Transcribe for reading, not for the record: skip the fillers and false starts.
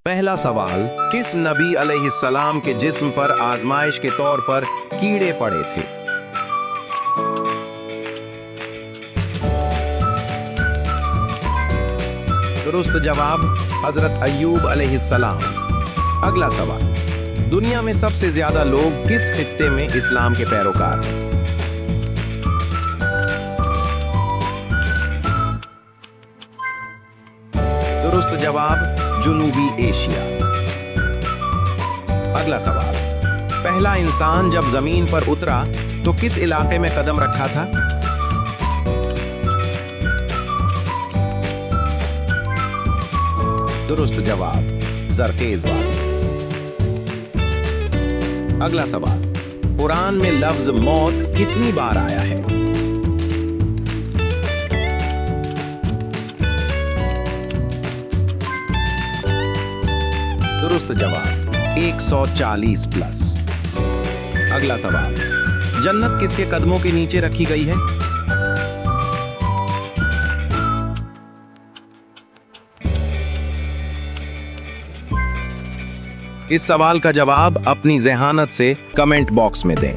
पहला सवाल, किस नबी अलैहिस्सलाम के जिस्म पर आजमाइश के तौर पर कीड़े पड़े थे? दुरुस्त जवाब हजरत अय्यूब अलैहिस्सलाम। अगला सवाल, दुनिया में सबसे ज्यादा लोग किस खित्ते में इस्लाम के पैरोकार हैं? दुरुस्त जवाब जुनूबी एशिया। अगला सवाल, पहला इंसान जब जमीन पर उतरा तो किस इलाके में कदम रखा था? दुरुस्त जवाब जरखेज वादी। अगला सवाल, कुरान में लफ्ज मौत कितनी बार आया है? दुरुस्त जवाब 140 प्लस। अगला सवाल, जन्नत किसके कदमों के नीचे रखी गई है? इस सवाल का जवाब अपनी ज़हानत से कमेंट बॉक्स में दें।